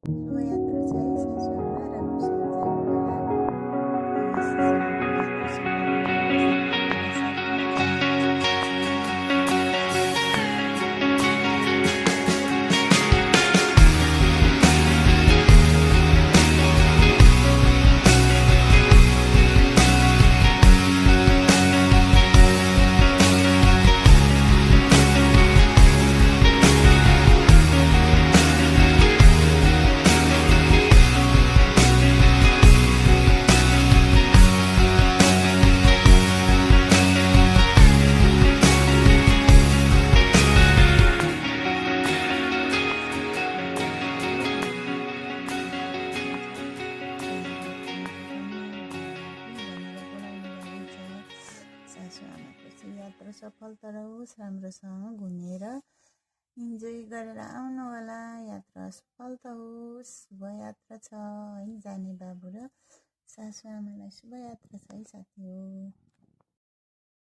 शोभायात्रा छ है सासूआमा राम्रोसँग जानु होला। यात्रा सफल गरोस्, साथमा सासूआमाको चाहिँ यात्रा सफलता रहोस्, राम्रोसँग घुमेर इन्जोय गरेर आउनु होला। यात्रा सफलता होस्, शुभयात्रा छ है। जाने बाबु र सासूआमालाई शुभयात्रा छ है साथी हो।